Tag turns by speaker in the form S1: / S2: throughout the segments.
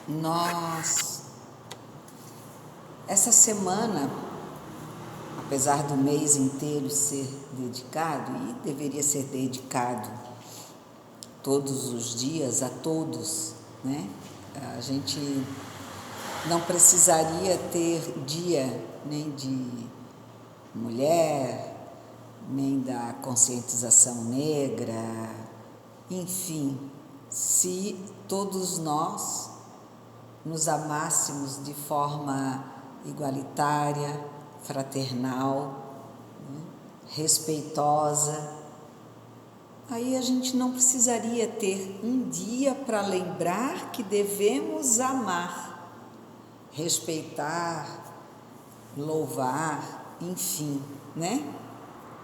S1: Nós, essa semana, apesar do mês inteiro ser dedicado, e deveria ser dedicado todos os dias a todos, né? A gente não precisaria ter dia nem de mulher, nem da conscientização negra, enfim, se todos nós nos amássemos de forma igualitária, fraternal, respeitosa, aí a gente não precisaria ter um dia para lembrar que devemos amar, respeitar, louvar, enfim, né?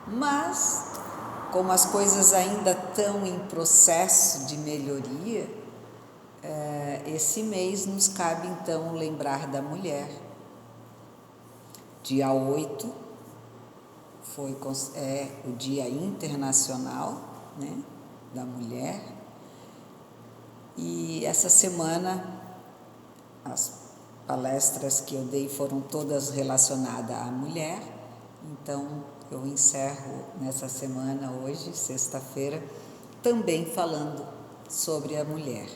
S1: Mas, como as coisas ainda estão em processo de melhoria, esse mês nos cabe então lembrar da mulher. Dia 8 é o Dia Internacional, né, da Mulher, e essa semana as palestras que eu dei foram todas relacionadas à mulher, então eu encerro nessa semana, hoje, sexta-feira, também falando sobre a mulher.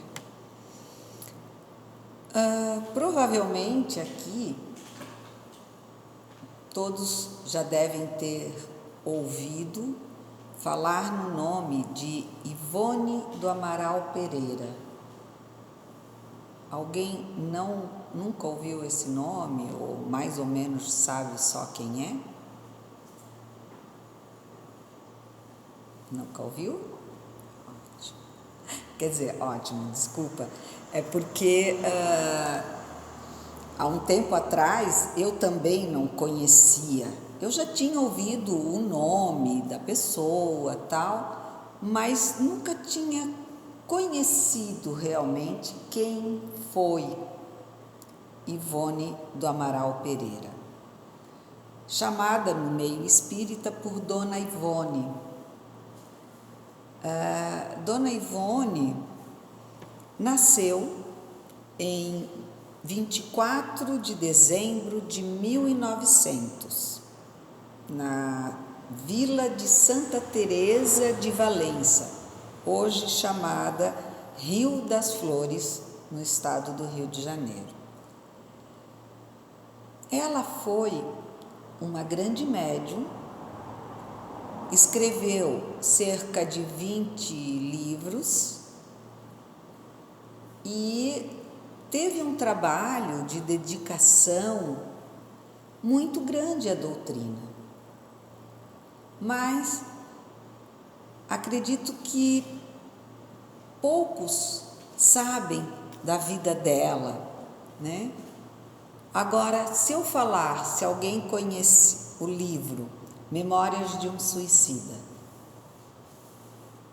S1: Provavelmente aqui todos já devem ter ouvido falar no nome de Ivone do Amaral Pereira. Alguém nunca ouviu esse nome ou mais ou menos sabe só quem é? Nunca ouviu? Ótimo. Quer dizer, ótimo, desculpa. É porque há um tempo atrás eu também não conhecia. Eu já tinha ouvido o nome da pessoa, tal, mas nunca tinha conhecido realmente quem foi Ivone do Amaral Pereira. Chamada no meio espírita por Dona Ivone. Dona Ivone nasceu em 24 de dezembro de 1900, na Vila de Santa Teresa de Valença, hoje chamada Rio das Flores, no estado do Rio de Janeiro. Ela foi uma grande médium, escreveu cerca de 20 livros e teve um trabalho de dedicação muito grande à doutrina. Mas acredito que poucos sabem da vida dela, né? Agora, se eu falar, se alguém conhece o livro Memórias de um Suicida,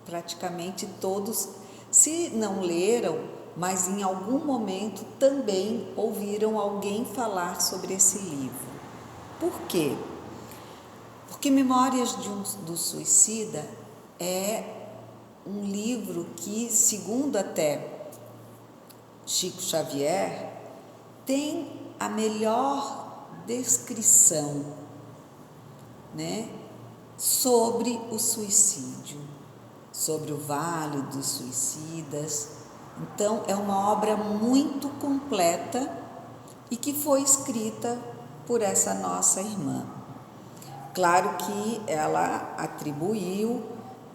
S1: praticamente todos, se não leram, mas em algum momento também ouviram alguém falar sobre esse livro. Por quê? Porque Memórias do Suicida é um livro que, segundo até Chico Xavier, tem a melhor descrição, né, sobre o suicídio, sobre o Vale dos Suicidas. Então, é uma obra muito completa e que foi escrita por essa nossa irmã. Claro que ela atribuiu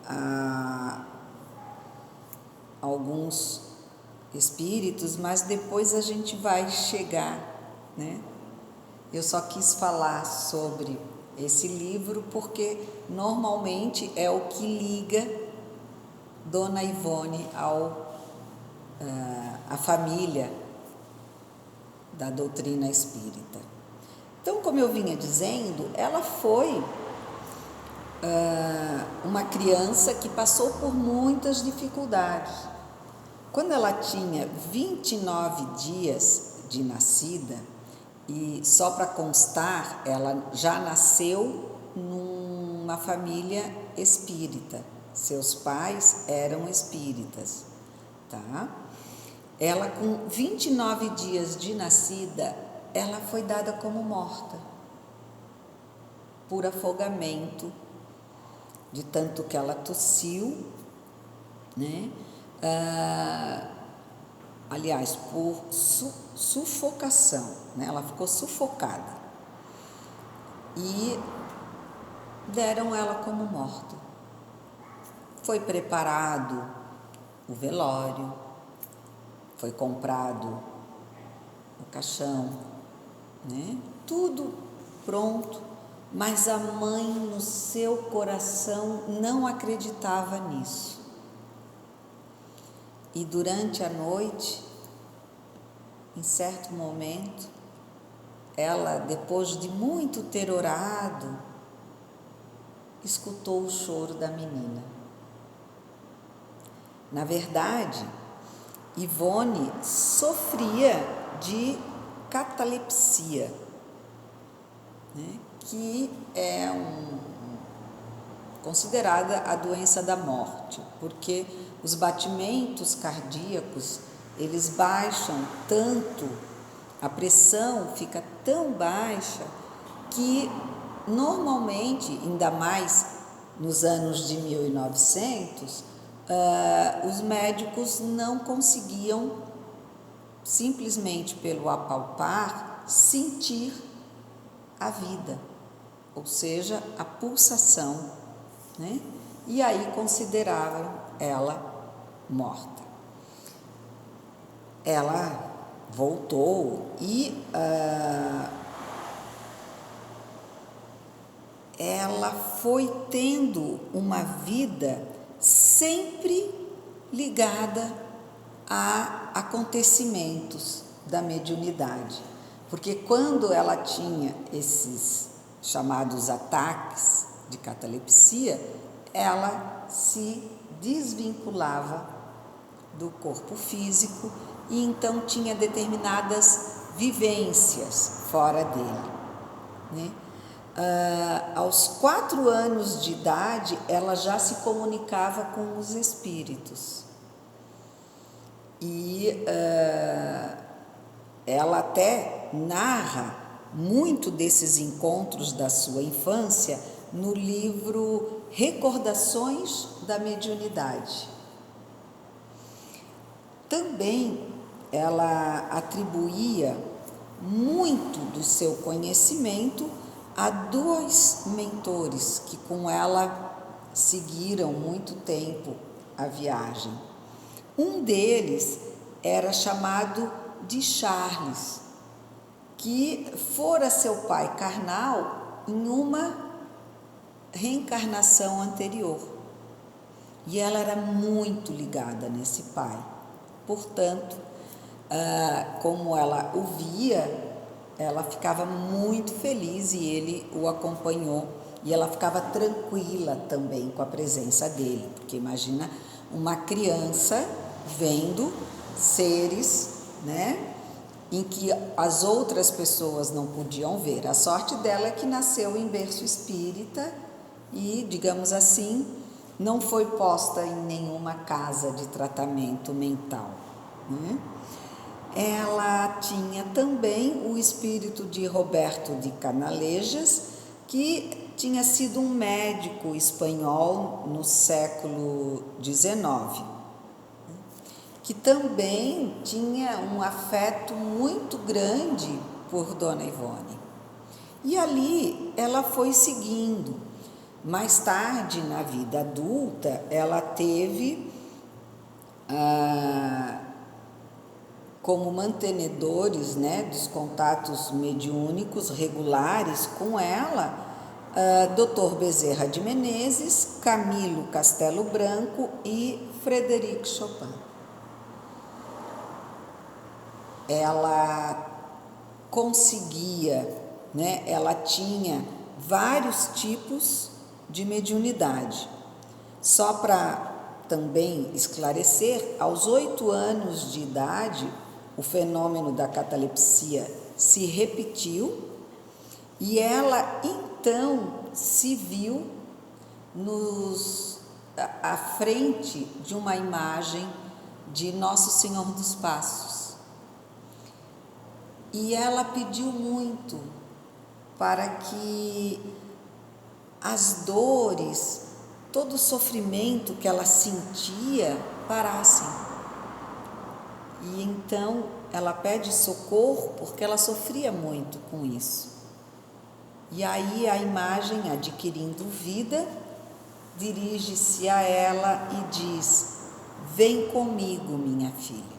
S1: a alguns espíritos, mas depois a gente vai chegar, né? Eu só quis falar sobre esse livro porque normalmente é o que liga Dona Ivone à família da doutrina espírita. Então, como eu vinha dizendo, ela foi uma criança que passou por muitas dificuldades. Quando ela tinha 29 dias de nascida, e só para constar, ela já nasceu numa família espírita. Seus pais eram espíritas, tá? ela com 29 dias de nascida, ela foi dada como morta, por afogamento, de tanto que ela tossiu, né? Aliás, por sufocação, né? Ela ficou sufocada e deram ela como morta. Foi preparado o velório, foi comprado o caixão, né? Tudo pronto, mas a mãe no seu coração não acreditava nisso. E durante a noite, em certo momento, ela, depois de muito ter orado, escutou o choro da menina. Na verdade, Ivone sofria de catalepsia, né, que é considerada a doença da morte, porque os batimentos cardíacos, eles baixam tanto, a pressão fica tão baixa que normalmente, ainda mais nos anos de 1900, os médicos não conseguiam, simplesmente pelo apalpar, sentir a vida, ou seja, a pulsação, né? E aí consideravam ela morta. Ela voltou e ela foi tendo uma vida sempre ligada a acontecimentos da mediunidade, porque quando ela tinha esses chamados ataques de catalepsia, ela se desvinculava do corpo físico e então tinha determinadas vivências fora dele, né? Aos 4 anos de idade, ela já se comunicava com os espíritos. E ela até narra muito desses encontros da sua infância no livro Recordações da Mediunidade. Também ela atribuía muito do seu conhecimento a 2 mentores que com ela seguiram muito tempo a viagem. Um deles era chamado de Charles, que fora seu pai carnal em uma reencarnação anterior. E ela era muito ligada nesse pai. Portanto, como ela o via, ela ficava muito feliz e ele o acompanhou. E ela ficava tranquila também com a presença dele, porque imagina uma criança vendo seres, né, em que as outras pessoas não podiam ver. A sorte dela é que nasceu em berço espírita e, digamos assim, não foi posta em nenhuma casa de tratamento mental, né? Ela tinha também o espírito de Roberto de Canalejas, que tinha sido um médico espanhol no século XIX, que também tinha um afeto muito grande por Dona Ivone. E ali ela foi seguindo. Mais tarde, na vida adulta, ela teve como mantenedores, né, dos contatos mediúnicos regulares com ela, Dr. Bezerra de Menezes, Camilo Castelo Branco e Frederic Chopin. Ela conseguia, né, ela tinha vários tipos de mediunidade. Só para também esclarecer, aos 8 anos de idade, o fenômeno da catalepsia se repetiu e ela então se viu à frente de uma imagem de Nosso Senhor dos Passos. E ela pediu muito para que as dores, todo o sofrimento que ela sentia parassem. E então ela pede socorro porque ela sofria muito com isso. E aí a imagem, adquirindo vida, dirige-se a ela e diz: vem comigo, minha filha.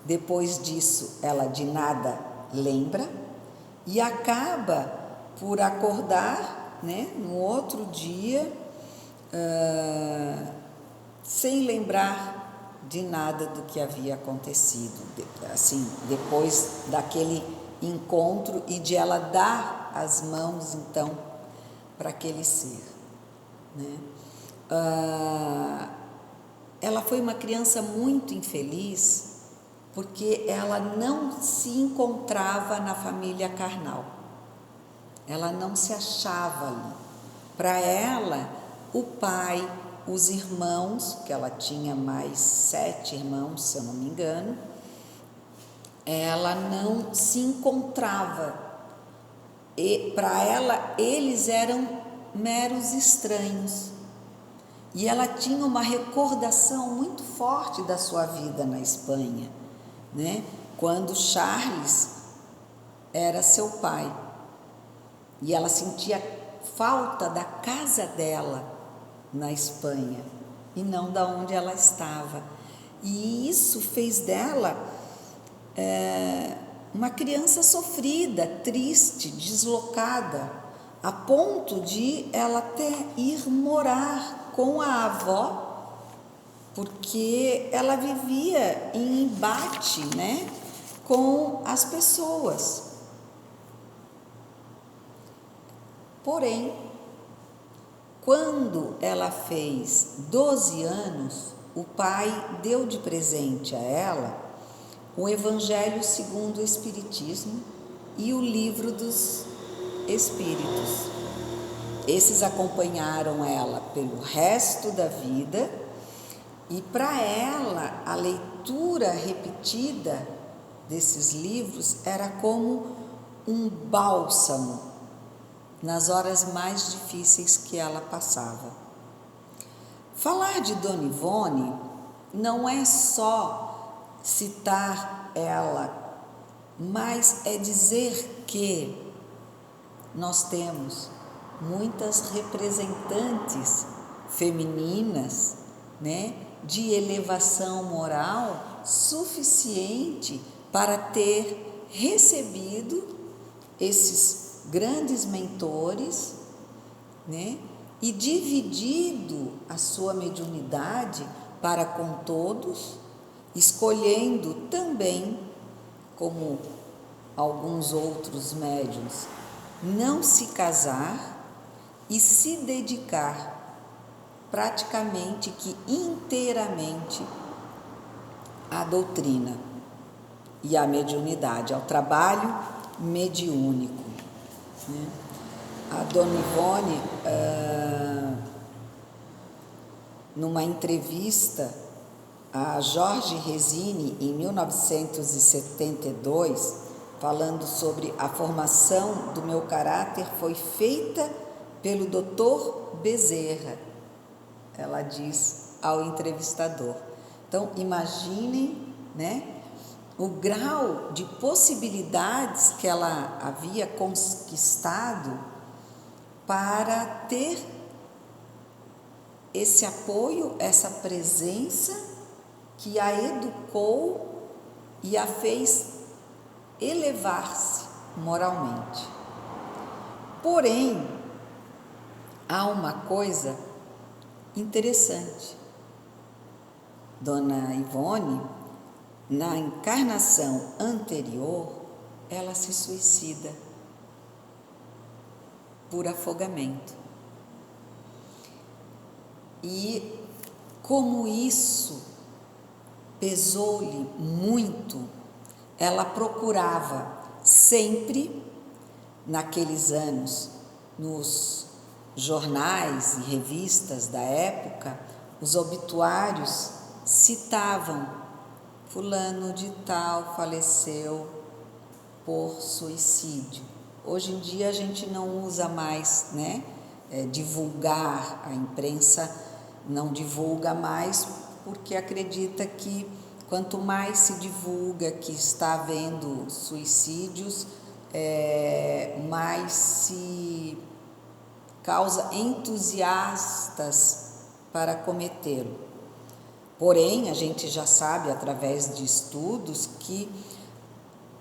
S1: Depois disso, ela de nada lembra e acaba por acordar, né, no outro dia, sem lembrar de nada do que havia acontecido, assim, depois daquele encontro e de ela dar as mãos, então, para aquele ser, né? Ela foi uma criança muito infeliz porque ela não se encontrava na família carnal, ela não se achava ali. Para ela, o pai, os irmãos, que ela tinha mais 7 irmãos, se eu não me engano, ela não se encontrava. E para ela, eles eram meros estranhos. E ela tinha uma recordação muito forte da sua vida na Espanha, né? Quando Charles era seu pai. E ela sentia falta da casa dela na Espanha e não da onde ela estava. E isso fez dela uma criança sofrida, triste, deslocada, a ponto de ela até ir morar com a avó, porque ela vivia em embate, né, com as pessoas. Porém, quando ela fez 12 anos, o pai deu de presente a ela o Evangelho segundo o Espiritismo e o Livro dos Espíritos. Esses acompanharam ela pelo resto da vida e para ela a leitura repetida desses livros era como um bálsamo nas horas mais difíceis que ela passava. Falar de Dona Ivone não é só citar ela, mas é dizer que nós temos muitas representantes femininas, né, de elevação moral suficiente para ter recebido esses grandes mentores, né, e dividido a sua mediunidade para com todos, escolhendo também, como alguns outros médiuns, não se casar e se dedicar praticamente que inteiramente à doutrina e à mediunidade, ao trabalho mediúnico, né? A Dona Ivone, numa entrevista a Jorge Resini, em 1972, falando sobre a formação do meu caráter, foi feita pelo Dr. Bezerra, ela diz ao entrevistador. Então, imaginem, né, o grau de possibilidades que ela havia conquistado para ter esse apoio, essa presença que a educou e a fez elevar-se moralmente. Porém, há uma coisa interessante. Dona Ivone, na encarnação anterior, ela se suicida por afogamento. E como isso pesou-lhe muito, ela procurava sempre, naqueles anos, nos jornais e revistas da época, os obituários citavam: fulano de tal faleceu por suicídio. Hoje em dia a gente não usa mais, né, divulgar, a imprensa não divulga mais, porque acredita que quanto mais se divulga que está havendo suicídios, mais se causa entusiastas para cometê-lo. Porém, a gente já sabe através de estudos que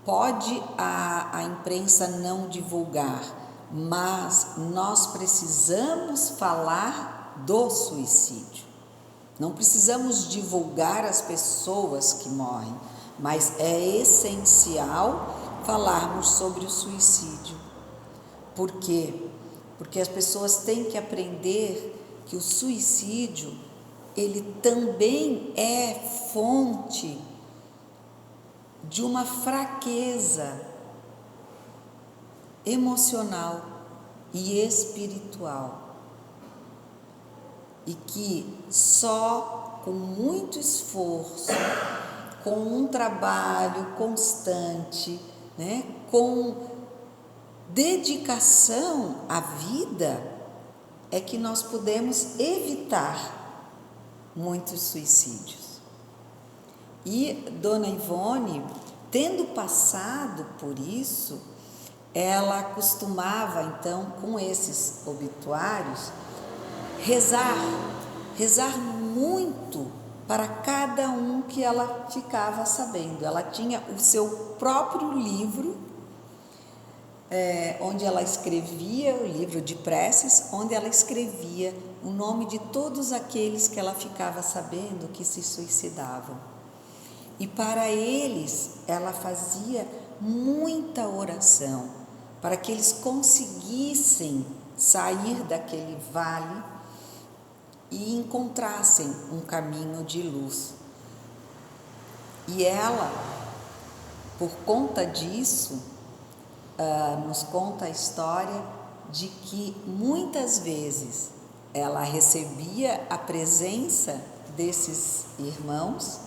S1: pode a imprensa não divulgar, mas nós precisamos falar do suicídio. Não precisamos divulgar as pessoas que morrem, mas é essencial falarmos sobre o suicídio. Por quê? Porque as pessoas têm que aprender que o suicídio, ele também é fonte de uma fraqueza emocional e espiritual. E que só com muito esforço, com um trabalho constante, né, com dedicação à vida, é que nós podemos evitar muitos suicídios. E Dona Ivone, tendo passado por isso, ela costumava então, com esses obituários, rezar muito para cada um que ela ficava sabendo. Ela tinha o seu próprio livro, onde ela escrevia, o livro de preces, onde ela escrevia o nome de todos aqueles que ela ficava sabendo que se suicidavam. E para eles, ela fazia muita oração, para que eles conseguissem sair daquele vale e encontrassem um caminho de luz. E ela, por conta disso, nos conta a história de que muitas vezes ela recebia a presença desses irmãos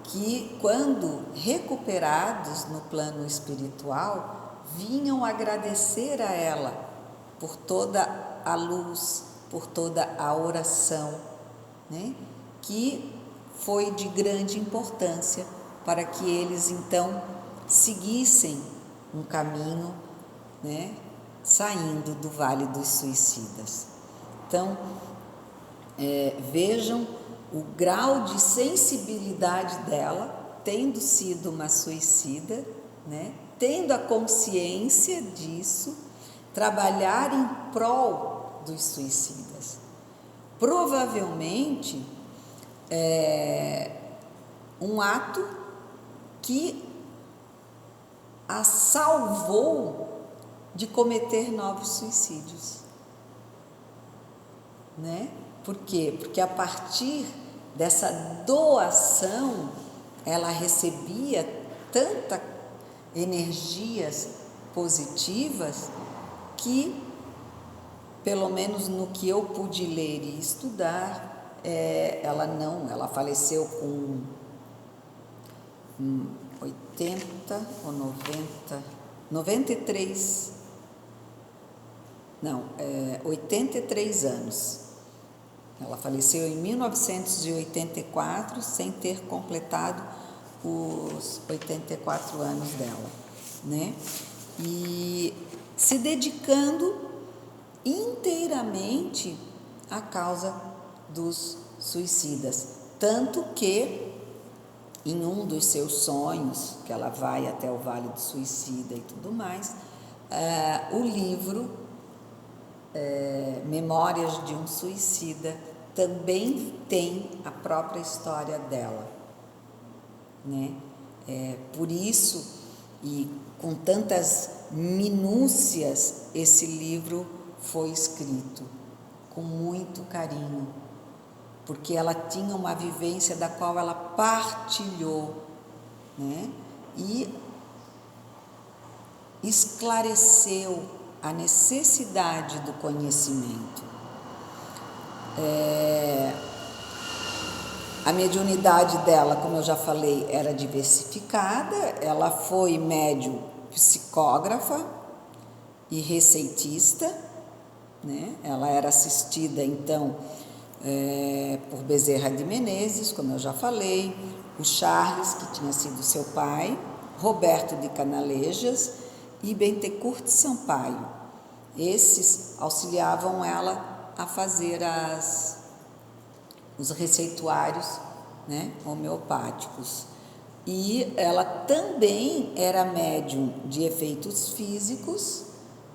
S1: que, quando recuperados no plano espiritual, vinham agradecer a ela por toda a luz, por toda a oração, né, que foi de grande importância para que eles então seguissem um caminho, né, saindo do Vale dos Suicidas. Então, vejam o grau de sensibilidade dela, tendo sido uma suicida, né, tendo a consciência disso, trabalhar em prol dos suicidas. Provavelmente, um ato que a salvou de cometer novos suicídios, né? Por quê? Porque a partir dessa doação, ela recebia tantas energias positivas que, pelo menos no que eu pude ler e estudar, ela faleceu com 80 ou 90, 93, não, 83 anos. Ela faleceu em 1984, sem ter completado os 84 anos dela, né? E se dedicando inteiramente à causa dos suicidas. Tanto que, em um dos seus sonhos, que ela vai até o Vale do Suicida e tudo mais, o livro Memórias de um Suicida também tem a própria história dela, né? Por isso, e com tantas minúcias, esse livro foi escrito com muito carinho, porque ela tinha uma vivência da qual ela partilhou, né? E esclareceu a necessidade do conhecimento. A mediunidade dela, como eu já falei, era diversificada. Ela foi médium psicógrafa e receitista, né? Ela era assistida, então, por Bezerra de Menezes, como eu já falei, o Charles, que tinha sido seu pai, Roberto de Canalejas e Bentecourt Sampaio. Esses auxiliavam ela a fazer os receituários, né, homeopáticos. E ela também era médium de efeitos físicos,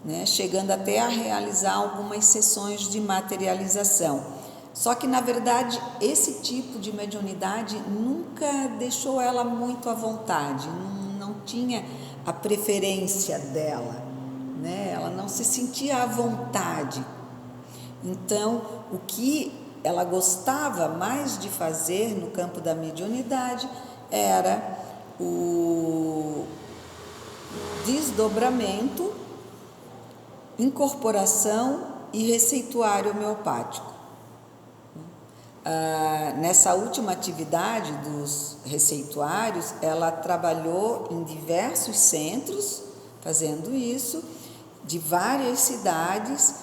S1: né, chegando até a realizar algumas sessões de materialização. Só que, na verdade, esse tipo de mediunidade nunca deixou ela muito à vontade, não tinha a preferência dela, né? Ela não se sentia à vontade. Então, o que ela gostava mais de fazer no campo da mediunidade era o desdobramento, incorporação e receituário homeopático. Nessa última atividade dos receituários, ela trabalhou em diversos centros fazendo isso, de várias cidades,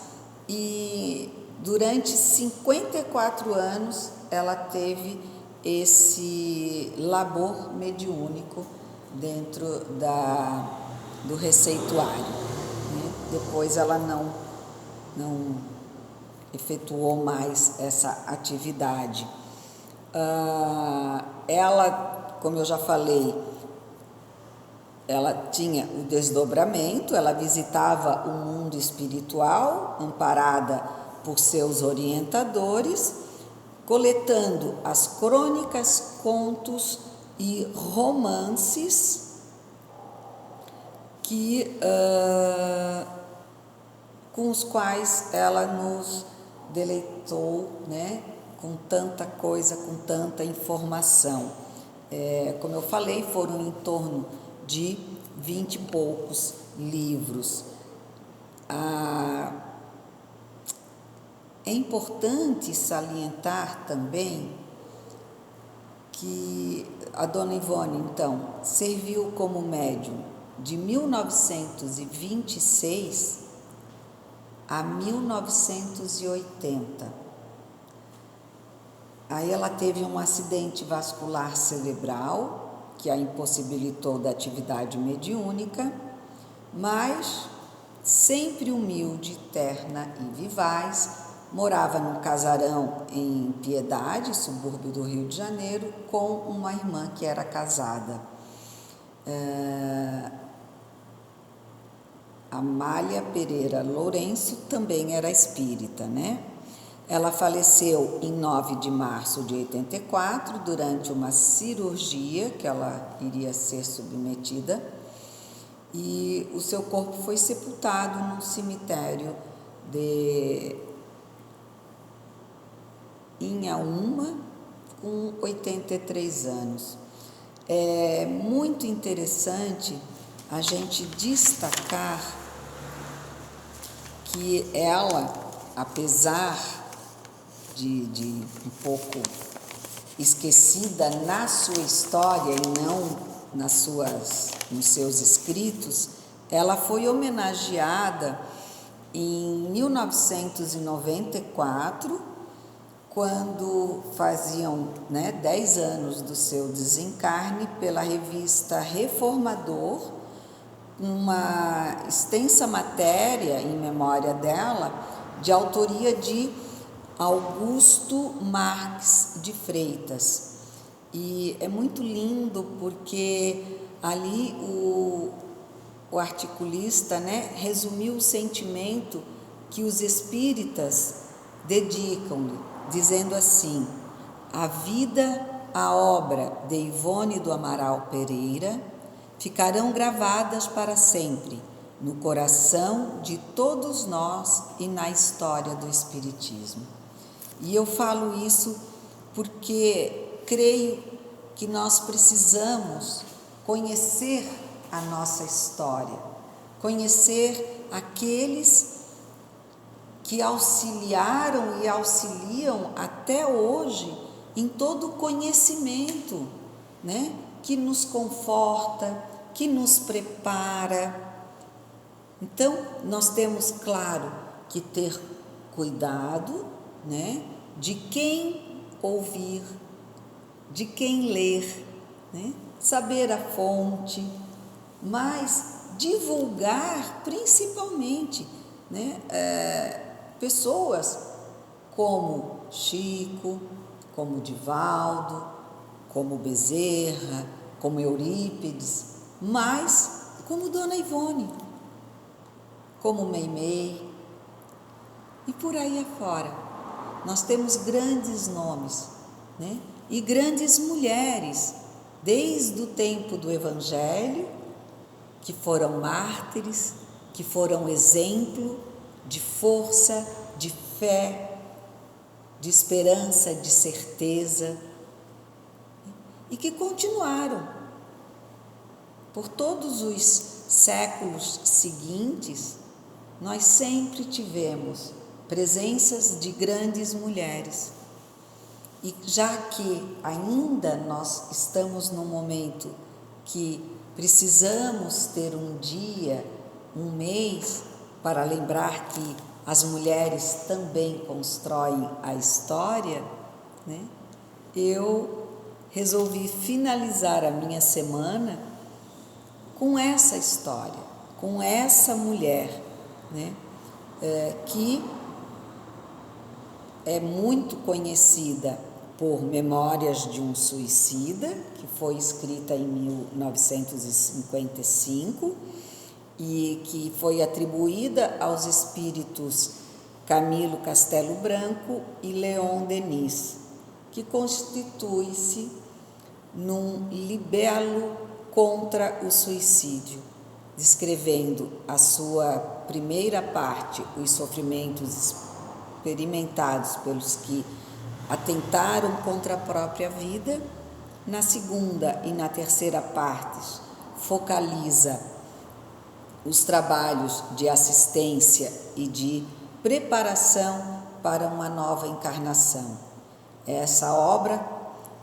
S1: e durante 54 anos ela teve esse labor mediúnico dentro do receituário, né? Depois ela não efetuou mais essa atividade. Ela, como eu já falei, ela tinha o desdobramento, ela visitava o mundo espiritual, amparada por seus orientadores, coletando as crônicas, contos e romances com os quais ela nos deleitou, né, com tanta coisa, com tanta informação. Como eu falei, foram em torno de 20 e poucos livros. É importante salientar também que a dona Ivone, então, serviu como médium de 1926 a 1980. Aí ela teve um acidente vascular cerebral que a impossibilitou da atividade mediúnica, mas sempre humilde, terna e vivaz, morava num casarão em Piedade, subúrbio do Rio de Janeiro, com uma irmã que era casada. Amália Pereira Lourenço também era espírita, né? Ela faleceu em 9 de março de 84, durante uma cirurgia que ela iria ser submetida, e o seu corpo foi sepultado no cemitério de Inhaúma, com 83 anos. É muito interessante a gente destacar que ela, apesar de um pouco esquecida na sua história e não nos seus escritos, ela foi homenageada em 1994, quando faziam 10 anos do seu desencarne, pela revista Reformador, uma extensa matéria em memória dela, de autoria de Augusto Marques de Freitas. E é muito lindo porque ali o articulista, resumiu o sentimento que os espíritas dedicam-lhe, dizendo assim: a vida, a obra de Ivone do Amaral Pereira ficarão gravadas para sempre no coração de todos nós e na história do Espiritismo. E eu falo isso porque creio que nós precisamos conhecer a nossa história, conhecer aqueles que auxiliaram e auxiliam até hoje em todo o conhecimento, né? Que nos conforta, que nos prepara. Então, nós temos, claro, que ter cuidado, né? De quem ouvir, de quem ler, né? Saber a fonte, mas divulgar principalmente, né? Pessoas como Chico, como Divaldo, como Bezerra, como Eurípides, mas como Dona Ivone, como Meimei e por aí afora. Nós temos grandes nomes, né? E grandes mulheres, desde o tempo do Evangelho, que foram mártires, que foram exemplo de força, de fé, de esperança, de certeza, e que continuaram por todos os séculos seguintes. Nós sempre tivemos presenças de grandes mulheres. E já que ainda nós estamos num momento que precisamos ter um dia, um mês, para lembrar que as mulheres também constroem a história, né? Eu resolvi finalizar a minha semana com essa história, com essa mulher, né? Que é muito conhecida por Memórias de um Suicida, que foi escrita em 1955 e que foi atribuída aos espíritos Camilo Castelo Branco e Leon Denis, que constitui-se num libelo contra o suicídio, descrevendo a sua primeira parte, os sofrimentos experimentados pelos que atentaram contra a própria vida. Na segunda e na terceira partes, focaliza os trabalhos de assistência e de preparação para uma nova encarnação. Essa obra,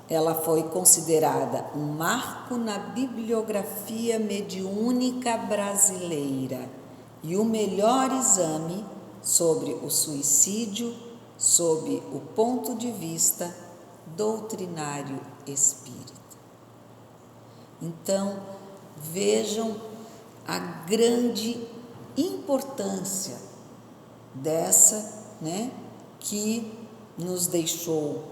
S1: ela foi considerada um marco na bibliografia mediúnica brasileira e o melhor exame sobre o suicídio sob o ponto de vista doutrinário espírita. Então, vejam a grande importância dessa, né, que nos deixou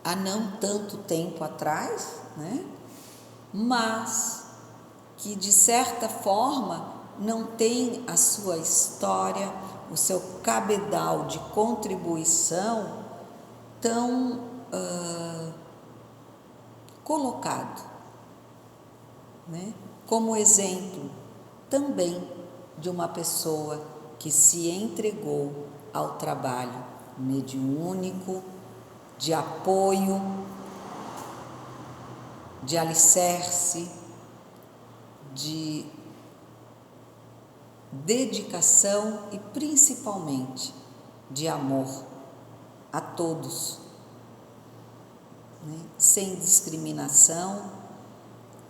S1: há não tanto tempo atrás, né, mas que de certa forma não tem a sua história, o seu cabedal de contribuição tão colocado, né? Como exemplo também de uma pessoa que se entregou ao trabalho mediúnico, de apoio, de alicerce, de dedicação e principalmente de amor a todos, né? Sem discriminação.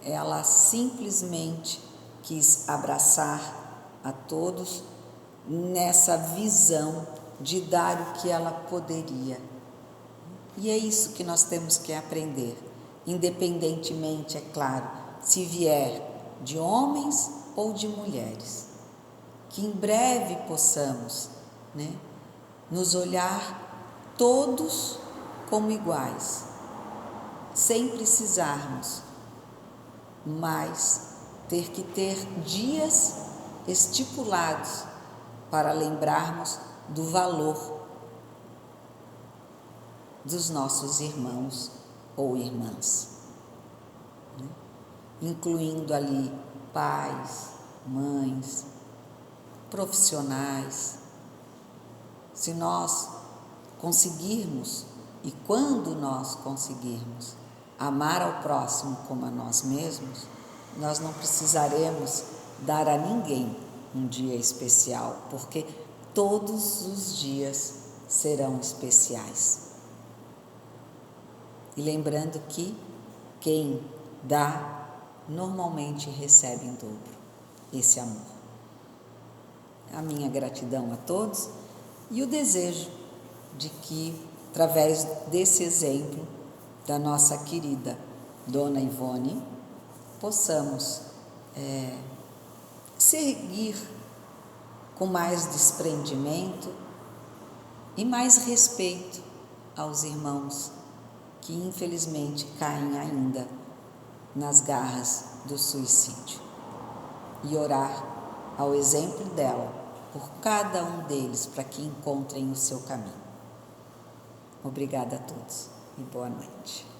S1: Ela simplesmente quis abraçar a todos nessa visão de dar o que ela poderia. E é isso que nós temos que aprender, independentemente, é claro, se vier de homens ou de mulheres. Que em breve possamos, né, nos olhar todos como iguais, sem precisarmos mais ter que ter dias estipulados para lembrarmos do valor dos nossos irmãos ou irmãs, né? Incluindo ali pais, mães, profissionais. Se nós conseguirmos, e quando nós conseguirmos, amar ao próximo como a nós mesmos, nós não precisaremos dar a ninguém um dia especial, porque todos os dias serão especiais. E lembrando que quem dá normalmente recebe em dobro esse amor. A minha gratidão a todos e o desejo de que, através desse exemplo da nossa querida Dona Ivone, possamos seguir com mais desprendimento e mais respeito aos irmãos que infelizmente caem ainda nas garras do suicídio, e orar ao exemplo dela por cada um deles para que encontrem o seu caminho. Obrigada a todos e boa noite.